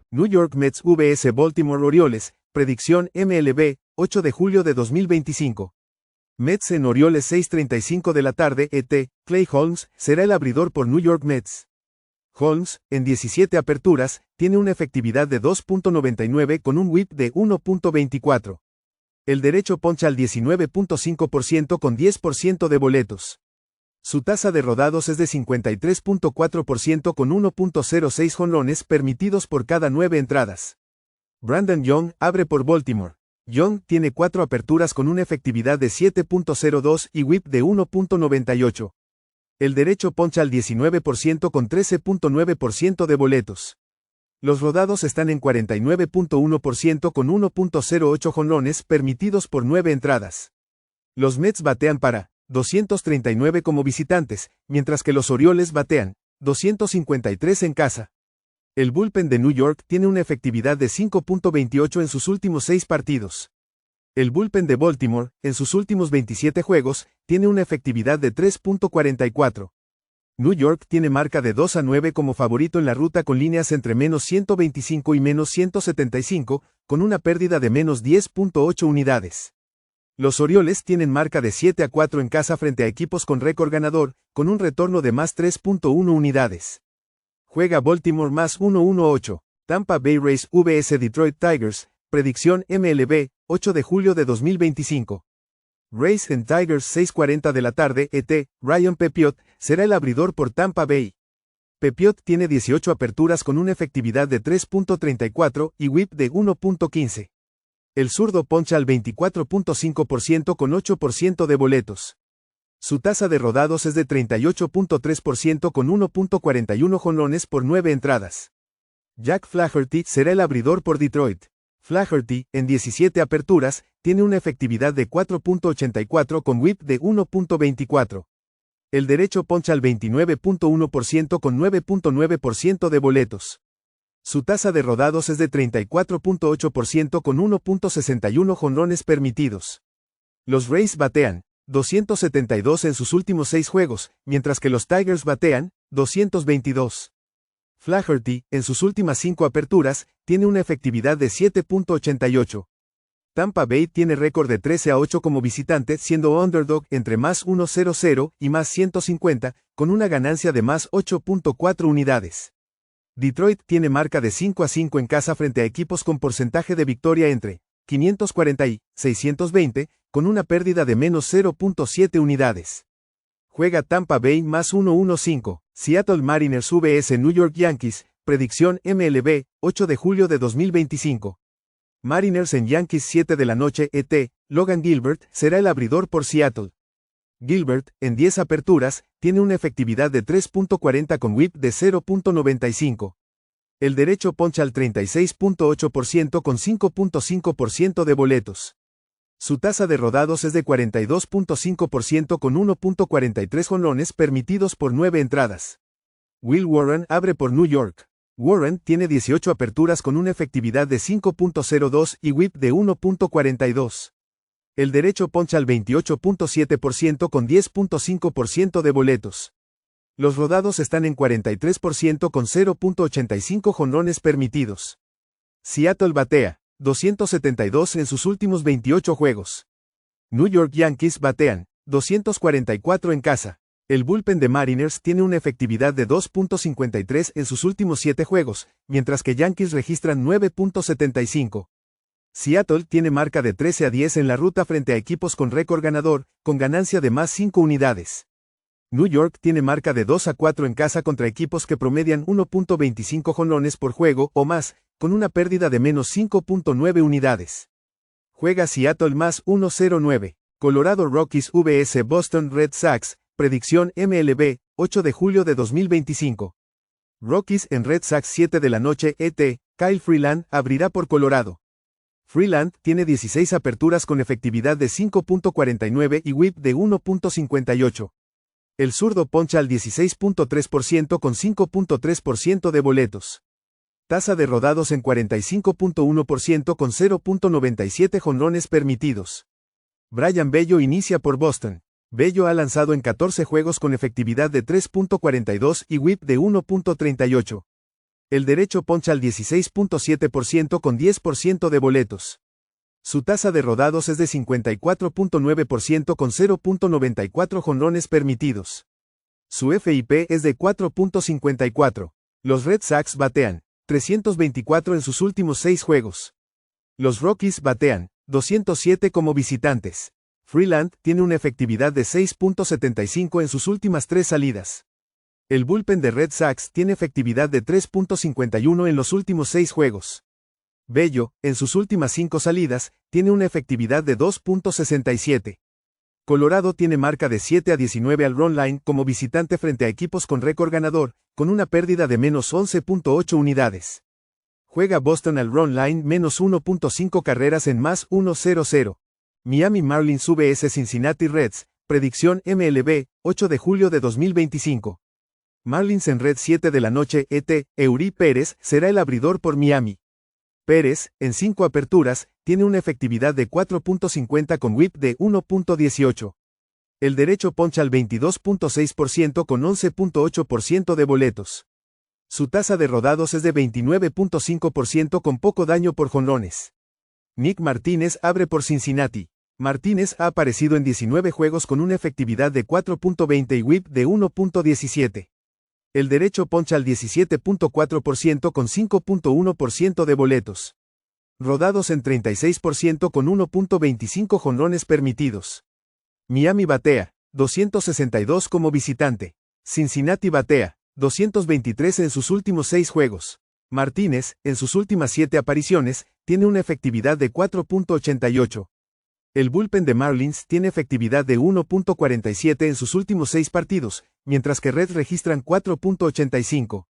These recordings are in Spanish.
New York Mets vs Baltimore Orioles, predicción MLB, 8 de julio de 2025. Mets en Orioles 6:35 de la tarde ET, Clay Holmes, será el abridor por New York Mets. Holmes, en 17 aperturas, tiene una efectividad de 2.99 con un whip de 1.24. El derecho poncha al 19.5% con 10% de boletos. Su tasa de rodados es de 53.4% con 1.06 jonrones permitidos por cada 9 entradas. Brandon Young abre por Baltimore. Young tiene 4 aperturas con una efectividad de 7.02 y whip de 1.98. El derecho poncha al 19% con 13.9% de boletos. Los rodados están en 49.1% con 1.08 jonrones permitidos por 9 entradas. Los Mets batean para 239 como visitantes, mientras que los Orioles batean 253 en casa. El bullpen de New York tiene una efectividad de 5.28 en sus últimos 6 partidos. El bullpen de Baltimore, en sus últimos 27 juegos, tiene una efectividad de 3.44. New York tiene marca de 2-9 como favorito en la ruta con líneas entre -125 y -175, con una pérdida de -10.8 unidades. Los Orioles tienen marca de 7-4 en casa frente a equipos con récord ganador, con un retorno de +3.1 unidades. Juega Baltimore +118. Tampa Bay Rays vs Detroit Tigers, predicción MLB, 8 de julio de 2025. Rays en Tigers 6:40 de la tarde ET, Ryan Pepiot, será el abridor por Tampa Bay. Pepiot tiene 18 aperturas con una efectividad de 3.34 y whip de 1.15. El zurdo poncha al 24.5% con 8% de boletos. Su tasa de rodados es de 38.3% con 1.41 jonrones por 9 entradas. Jack Flaherty será el abridor por Detroit. Flaherty, en 17 aperturas, tiene una efectividad de 4.84 con whip de 1.24. El derecho poncha al 29.1% con 9.9% de boletos. Su tasa de rodados es de 34.8% con 1.61 jonrones permitidos. Los Rays batean 272 en sus últimos 6 juegos, mientras que los Tigers batean 222. Flaherty, en sus últimas 5 aperturas, tiene una efectividad de 7.88. Tampa Bay tiene récord de 13-8 como visitante, siendo underdog entre +100 y +150, con una ganancia de +8.4 unidades. Detroit tiene marca de 5-5 en casa frente a equipos con porcentaje de victoria entre 540 y 620, con una pérdida de -0.7 unidades. Juega Tampa Bay +115. Seattle Mariners vs New York Yankees, predicción MLB, 8 de julio de 2025. Mariners en Yankees 7 de la noche ET, Logan Gilbert, será el abridor por Seattle. Gilbert, en 10 aperturas, tiene una efectividad de 3.40 con whip de 0.95. El derecho poncha al 36.8% con 5.5% de boletos. Su tasa de rodados es de 42.5% con 1.43 jonrones permitidos por 9 entradas. Will Warren abre por New York. Warren tiene 18 aperturas con una efectividad de 5.02 y whip de 1.42. El derecho poncha al 28.7% con 10.5% de boletos. Los rodados están en 43% con 0.85 jonrones permitidos. Seattle batea 272 en sus últimos 28 juegos. New York Yankees batean 244 en casa. El bullpen de Mariners tiene una efectividad de 2.53 en sus últimos 7 juegos, mientras que Yankees registran 9.75. Seattle tiene marca de 13-10 en la ruta frente a equipos con récord ganador, con ganancia de +5 unidades. New York tiene marca de 2-4 en casa contra equipos que promedian 1.25 jonrones por juego o más, con una pérdida de -5.9 unidades. Juega Seattle +109. Colorado Rockies vs Boston Red Sox, predicción MLB, 8 de julio de 2025. Rockies en Red Sox 7 de la noche ET, Kyle Freeland abrirá por Colorado. Freeland tiene 16 aperturas con efectividad de 5.49 y whip de 1.58. El zurdo poncha al 16.3% con 5.3% de boletos. Tasa de rodados en 45.1% con 0.97 jonrones permitidos. Brayan Bello inicia por Boston. Bello ha lanzado en 14 juegos con efectividad de 3.42 y whip de 1.38. El derecho poncha al 16.7% con 10% de boletos. Su tasa de rodados es de 54.9% con 0.94 jonrones permitidos. Su FIP es de 4.54. Los Red Sox batean 324 en sus últimos 6 juegos. Los Rockies batean 207 como visitantes. Freeland tiene una efectividad de 6.75 en sus últimas 3 salidas. El bullpen de Red Sox tiene efectividad de 3.51 en los últimos 6 juegos. Bello, en sus últimas 5 salidas, tiene una efectividad de 2.67. Colorado tiene marca de 7-19 al run line como visitante frente a equipos con récord ganador, con una pérdida de menos 11.8 unidades. Juega Boston al run line menos 1.5 carreras en más 1-0-0. Miami Marlins vs Cincinnati Reds, predicción MLB, 8 de julio de 2025. Marlins en red 7 de la noche Eury Pérez será el abridor por Miami. Pérez, en 5 aperturas, tiene una efectividad de 4.50 con whip de 1.18. El derecho poncha al 22.6% con 11.8% de boletos. Su tasa de rodados es de 29.5% con poco daño por jonrones. Nick Martínez abre por Cincinnati. Martínez ha aparecido en 19 juegos con una efectividad de 4.20 y whip de 1.17. El derecho poncha al 17.4% con 5.1% de boletos. Rodados en 36% con 1.25 jonrones permitidos. Miami batea 262 como visitante. Cincinnati batea 223 en sus últimos 6 juegos. Martínez, en sus últimas 7 apariciones, tiene una efectividad de 4.88. El bullpen de Marlins tiene efectividad de 1.47 en sus últimos 6 partidos, mientras que Reds registran 4.85.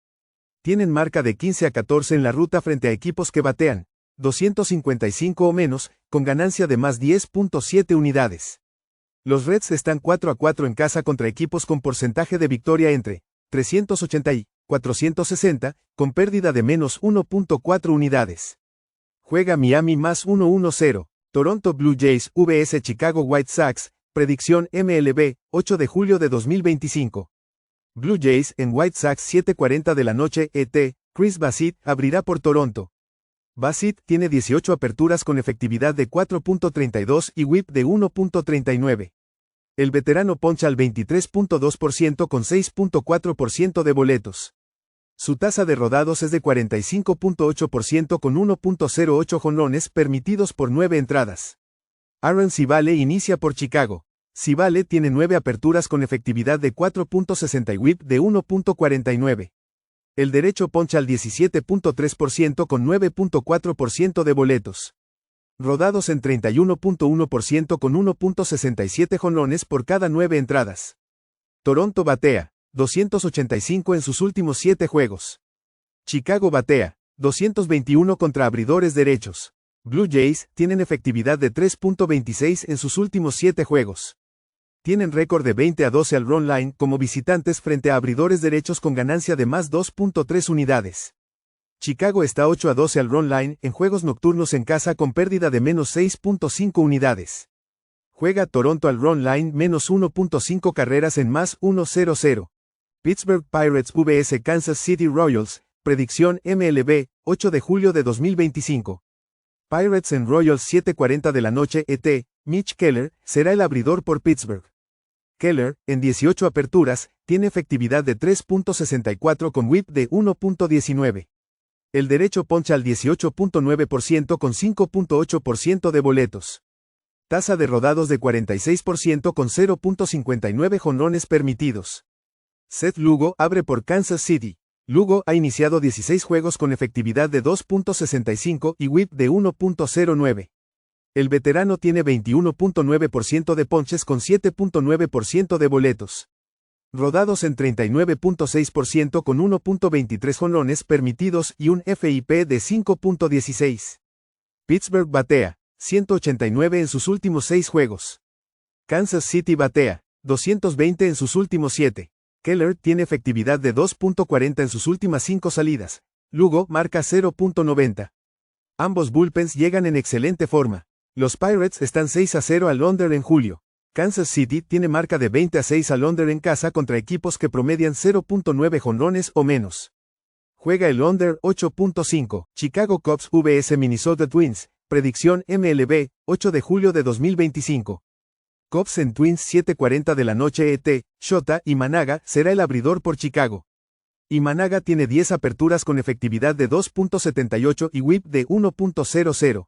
Tienen marca de 15-14 en la ruta frente a equipos que batean 255 o menos, con ganancia de más 10.7 unidades. Los Reds están 4-4 en casa contra equipos con porcentaje de victoria entre 380 y 460, con pérdida de menos 1.4 unidades. Juega Miami más 1-1-0. Toronto Blue Jays vs Chicago White Sox, predicción MLB, 8 de julio de 2025. Blue Jays en White Sox 7:40 de la noche Chris Bassitt abrirá por Toronto. Bassitt tiene 18 aperturas con efectividad de 4.32 y whip de 1.39. El veterano poncha al 23.2% con 6.4% de boletos. Su tasa de rodados es de 45.8% con 1.08 jonrones permitidos por 9 entradas. Aaron Civale inicia por Chicago. Civale tiene 9 aperturas con efectividad de 4.60 y whip de 1.49. El derecho poncha al 17.3% con 9.4% de boletos. Rodados en 31.1% con 1.67 jonrones por cada 9 entradas. Toronto batea 285 en sus últimos 7 juegos. Chicago batea 221 contra abridores derechos. Blue Jays tienen efectividad de 3.26 en sus últimos 7 juegos. Tienen récord de 20-12 al run line como visitantes frente a abridores derechos con ganancia de más 2.3 unidades. Chicago está 8-12 al run line en juegos nocturnos en casa con pérdida de menos 6.5 unidades. Juega Toronto al run line menos 1.5 carreras en más 1-0-0. Pittsburgh Pirates vs Kansas City Royals, predicción MLB, 8 de julio de 2025. Pirates en Royals 7:40 de la noche Mitch Keller será el abridor por Pittsburgh. Keller, en 18 aperturas, tiene efectividad de 3.64 con whip de 1.19. El derecho poncha al 18.9% con 5.8% de boletos. Tasa de rodados de 46% con 0.59 jonrones permitidos. Seth Lugo abre por Kansas City. Lugo ha iniciado 16 juegos con efectividad de 2.65 y whip de 1.09. El veterano tiene 21.9% de ponches con 7.9% de boletos. Rodados en 39.6% con 1.23 jonrones permitidos y un FIP de 5.16. Pittsburgh batea 189 en sus últimos 6 juegos. Kansas City batea 220 en sus últimos 7. Keller tiene efectividad de 2.40 en sus últimas 5 salidas. Lugo marca 0.90. Ambos bullpens llegan en excelente forma. Los Pirates están 6-0 al under en julio. Kansas City tiene marca de 20-6 al under en casa contra equipos que promedian 0.9 jonrones o menos. Juega el under 8.5. Chicago Cubs vs Minnesota Twins. Predicción MLB, 8 de julio de 2025. Cubs en Twins 7:40 de la noche ET, Shota Imanaga será el abridor por Chicago. Imanaga tiene 10 aperturas con efectividad de 2.78 y whip de 1.00.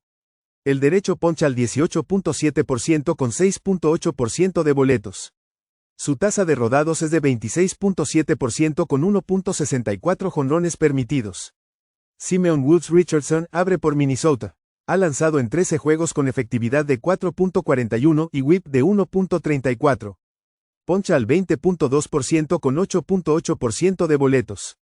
El derecho poncha al 18.7% con 6.8% de boletos. Su tasa de rodados es de 26.7% con 1.64 jonrones permitidos. Simeon Woods Richardson abre por Minnesota. Ha lanzado en 13 juegos con efectividad de 4.41 y whip de 1.34. Poncha al 20.2% con 8.8% de boletos.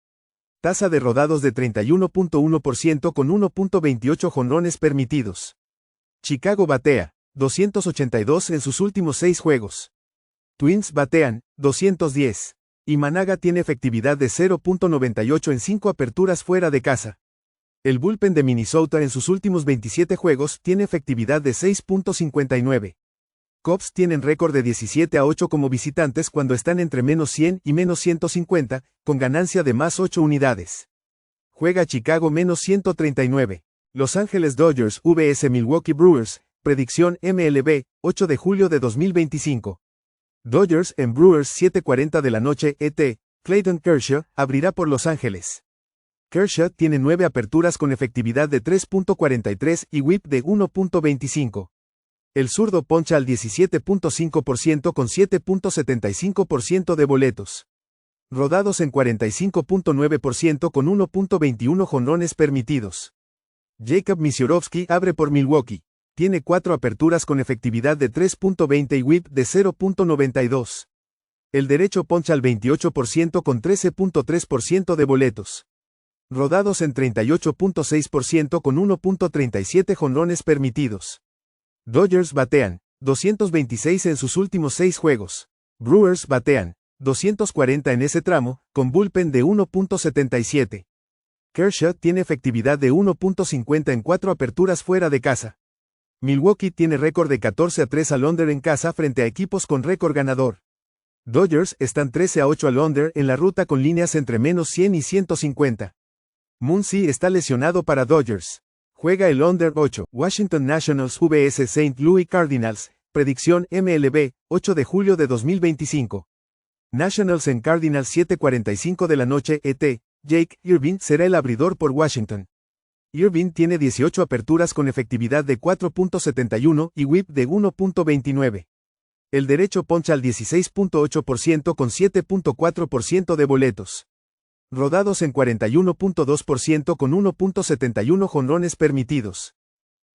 Tasa de rodados de 31.1% con 1.28 jonrones permitidos. Chicago batea 282 en sus últimos 6 juegos. Twins batean 210. Imanaga tiene efectividad de 0.98 en 5 aperturas fuera de casa. El bullpen de Minnesota en sus últimos 27 juegos tiene efectividad de 6.59. Cubs tienen récord de 17-8 como visitantes cuando están entre -100 y -150, con ganancia de +8 unidades. Juega Chicago -139. Los Angeles Dodgers vs Milwaukee Brewers. Predicción MLB, 8 de julio de 2025. Dodgers en Brewers 7:40 de la noche ET. Clayton Kershaw abrirá por Los Ángeles. Kershaw tiene 9 aperturas con efectividad de 3.43 y whip de 1.25. El zurdo poncha al 17.5% con 7.75% de boletos. Rodados en 45.9% con 1.21 jonrones permitidos. Jacob Misiorowski abre por Milwaukee. Tiene 4 aperturas con efectividad de 3.20 y whip de 0.92. El derecho poncha al 28% con 13.3% de boletos. Rodados en 38.6% con 1.37 jonrones permitidos. Dodgers batean 226 en sus últimos 6 juegos. Brewers batean 240 en ese tramo, con bullpen de 1.77. Kershaw tiene efectividad de 1.50 en 4 aperturas fuera de casa. Milwaukee tiene récord de 14-3 al under en casa frente a equipos con récord ganador. Dodgers están 13-8 al under en la ruta con líneas entre -100 y 150. Muncy está lesionado para Dodgers. Juega el under 8. Washington Nationals vs St. Louis Cardinals. Predicción MLB, 8 de julio de 2025. Nationals en Cardinals 7:45 de la noche ET. Jake Irvin será el abridor por Washington. Irvin tiene 18 aperturas con efectividad de 4.71 y whip de 1.29. El derecho poncha al 16.8% con 7.4% de boletos. Rodados en 41.2% con 1.71 jonrones permitidos.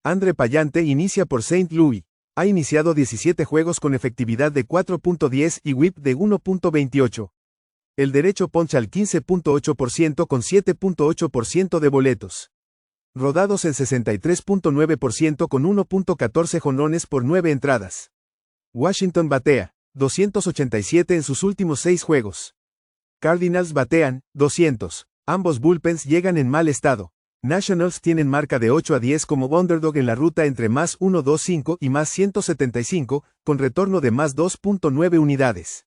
Andre Pallante inicia por St. Louis. Ha iniciado 17 juegos con efectividad de 4.10 y whip de 1.28. El derecho poncha al 15.8% con 7.8% de boletos. Rodados en 63.9% con 1.14 jonrones por 9 entradas. Washington batea 287 en sus últimos 6 juegos. Cardinals batean 200. Ambos bullpens llegan en mal estado. Nationals tienen marca de 8-10 como underdog en la ruta entre +125 y +175, con retorno de +2.9 unidades.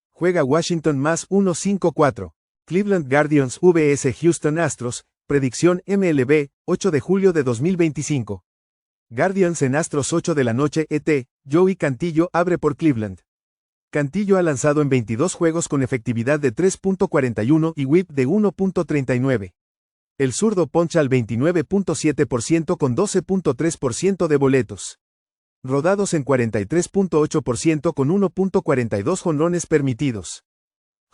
Juega Washington +154. Cleveland Guardians vs Houston Astros. Predicción MLB, 8 de julio de 2025. Guardians en Astros 8 de la noche ET. Joey Cantillo abre por Cleveland. Cantillo ha lanzado en 22 juegos con efectividad de 3.41 y whip de 1.39. El zurdo poncha al 29.7% con 12.3% de boletos. Rodados en 43.8% con 1.42 jonrones permitidos.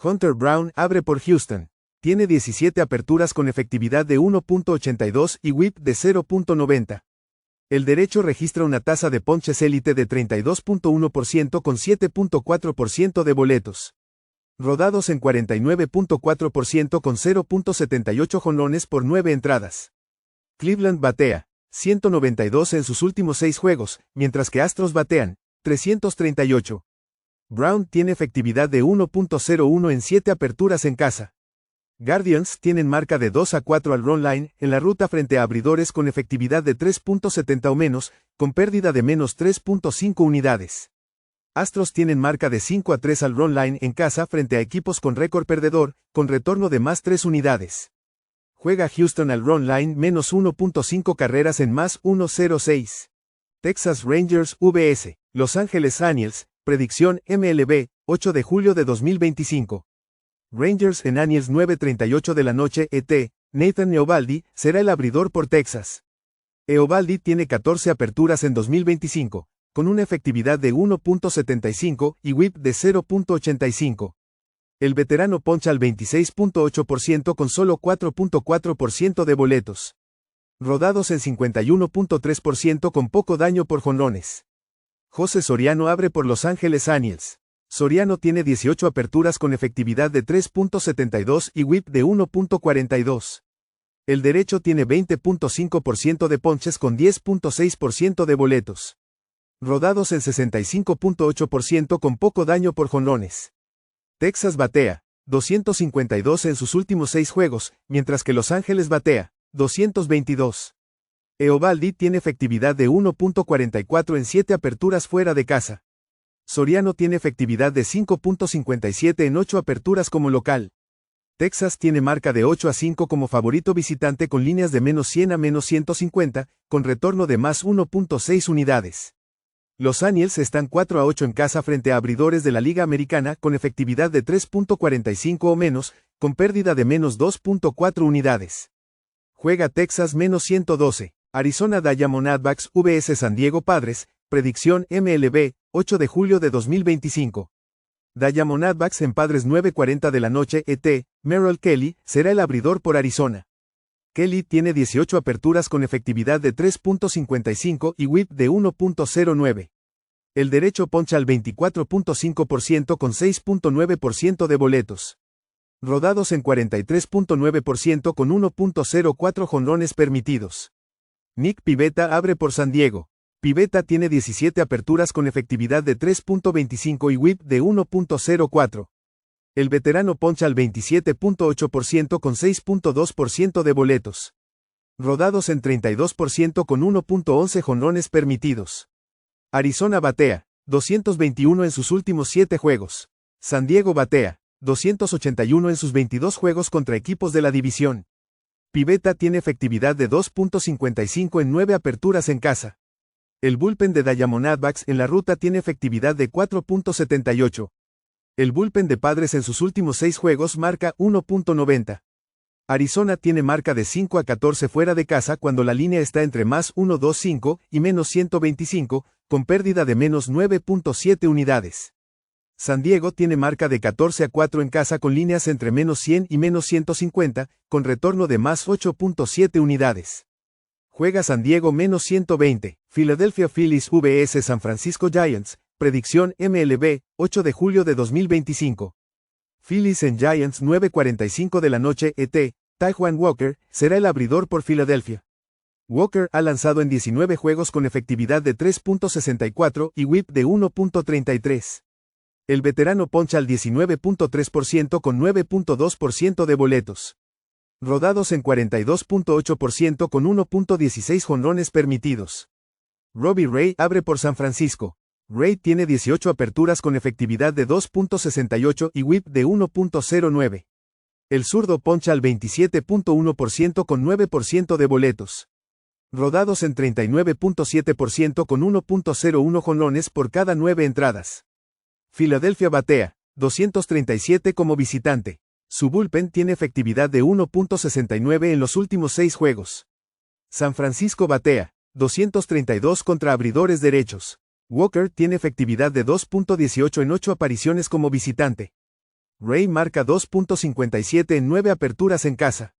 Hunter Brown abre por Houston. Tiene 17 aperturas con efectividad de 1.82 y whip de 0.90. El derecho registra una tasa de ponches élite de 32.1% con 7.4% de boletos. Rodados en 49.4% con 0.78 jonrones por 9 entradas. Cleveland batea 192 en sus últimos 6 juegos, mientras que Astros batean 338. Brown tiene efectividad de 1.01 en 7 aperturas en casa. Guardians tienen marca de 2-4 al run line en la ruta frente a abridores con efectividad de 3.70 o menos, con pérdida de -3.5 unidades. Astros tienen marca de 5-3 al run line en casa frente a equipos con récord perdedor, con retorno de +3 unidades. Juega Houston al run line menos 1.5 carreras en más 1.06. Texas Rangers vs. Los Angeles Angels, predicción MLB, 8 de julio de 2025. Rangers en Angels 9:38 de la noche ET, Nathan Eovaldi será el abridor por Texas. Eovaldi tiene 14 aperturas en 2025, con una efectividad de 1.75 y whip de 0.85. El veterano poncha al 26.8% con solo 4.4% de boletos. Rodados en 51.3% con poco daño por jonrones. José Soriano abre por Los Ángeles Angels. Soriano tiene 18 aperturas con efectividad de 3.72 y whip de 1.42. El derecho tiene 20.5% de ponches con 10.6% de boletos. Rodados en 65.8% con poco daño por jonrones. Texas batea 252 en sus últimos 6 juegos, mientras que Los Ángeles batea 222. Eovaldi tiene efectividad de 1.44 en 7 aperturas fuera de casa. Soriano tiene efectividad de 5.57 en 8 aperturas como local. Texas tiene marca de 8-5 como favorito visitante con líneas de menos 100 a menos 150, con retorno de más 1.6 unidades. Los Angels están 4-8 en casa frente a abridores de la Liga Americana con efectividad de 3.45 o menos, con pérdida de menos 2.4 unidades. Juega Texas menos 112, Arizona Diamondbacks vs San Diego Padres, predicción MLB, 8 de julio de 2025. Diamondbacks en Padres 9:40 de la noche ET, Merrill Kelly será el abridor por Arizona. Kelly tiene 18 aperturas con efectividad de 3.55 y whip de 1.09. El derecho poncha al 24.5% con 6.9% de boletos. Rodados en 43.9% con 1.04 jonrones permitidos. Nick Pivetta abre por San Diego. Pivetta tiene 17 aperturas con efectividad de 3.25 y whip de 1.04. El veterano poncha al 27.8% con 6.2% de boletos. Rodados en 32% con 1.11 jonrones permitidos. Arizona batea 221 en sus últimos 7 juegos. San Diego batea 281 en sus 22 juegos contra equipos de la división. Pivetta tiene efectividad de 2.55 en 9 aperturas en casa. El bullpen de Diamondbacks en la ruta tiene efectividad de 4.78. El bullpen de Padres en sus últimos 6 juegos marca 1.90. Arizona tiene marca de 5-14 fuera de casa cuando la línea está entre más 1.25 y menos 125, con pérdida de menos 9.7 unidades. San Diego tiene marca de 14-4 en casa con líneas entre menos 100 y menos 150, con retorno de más 8.7 unidades. Juega San Diego menos 120, Philadelphia Phillies vs San Francisco Giants, predicción MLB, 8 de julio de 2025. Phillies en Giants 9:45 de la noche ET, Taijuan Walker será el abridor por Filadelfia. Walker ha lanzado en 19 juegos con efectividad de 3.64 y whip de 1.33. El veterano poncha al 19.3% con 9.2% de boletos. Rodados en 42.8% con 1.16 jonrones permitidos. Robbie Ray abre por San Francisco. Ray tiene 18 aperturas con efectividad de 2.68 y whip de 1.09. El zurdo poncha al 27.1% con 9% de boletos. Rodados en 39.7% con 1.01 jonrones por cada 9 entradas. Filadelfia batea 237 como visitante. Su bullpen tiene efectividad de 1.69 en los últimos 6 juegos. San Francisco batea 232 contra abridores derechos. Walker tiene efectividad de 2.18 en 8 apariciones como visitante. Ray marca 2.57 en 9 aperturas en casa.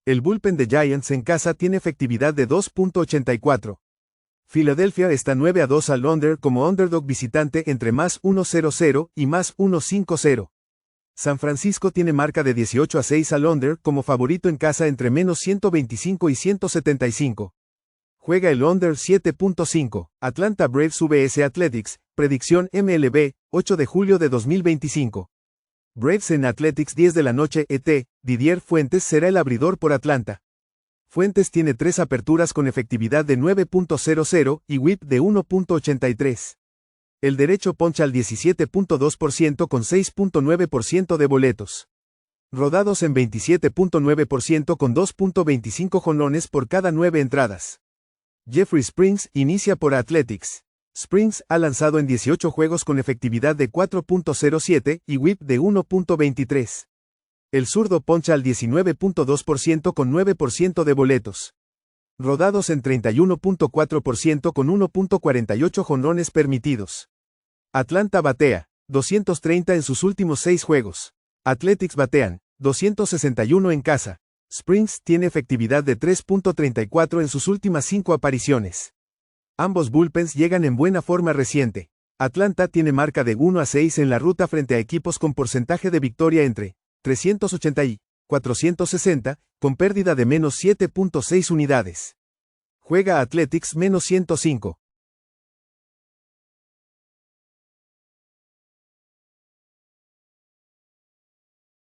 El bullpen de Giants en casa tiene efectividad de 2.84. Filadelfia está 9-2 al under como underdog visitante entre más 1.00 y más 1.50. San Francisco tiene marca de 18-6 al under como favorito en casa entre menos 125 y 175. Juega el under 7.5, Atlanta Braves vs Athletics, predicción MLB, 8 de julio de 2025. Braves en Athletics 10 de la noche ET, Didier Fuentes será el abridor por Atlanta. Fuentes tiene 3 aperturas con efectividad de 9.00 y whip de 1.83. El derecho poncha al 17.2% con 6.9% de boletos. Rodados en 27.9% con 2.25 jonrones por cada 9 entradas. Jeffrey Springs inicia por Athletics. Springs ha lanzado en 18 juegos con efectividad de 4.07 y whip de 1.23. El zurdo poncha al 19.2% con 9% de boletos. Rodados en 31.4% con 1.48 jonrones permitidos. Atlanta batea 230 en sus últimos 6 juegos. Athletics batean 261 en casa. Springs tiene efectividad de 3.34 en sus últimas 5 apariciones. Ambos bullpens llegan en buena forma reciente. Atlanta tiene marca de 1-6 en la ruta frente a equipos con porcentaje de victoria entre 380 y 460, con pérdida de menos 7.6 unidades. Juega Athletics menos 105.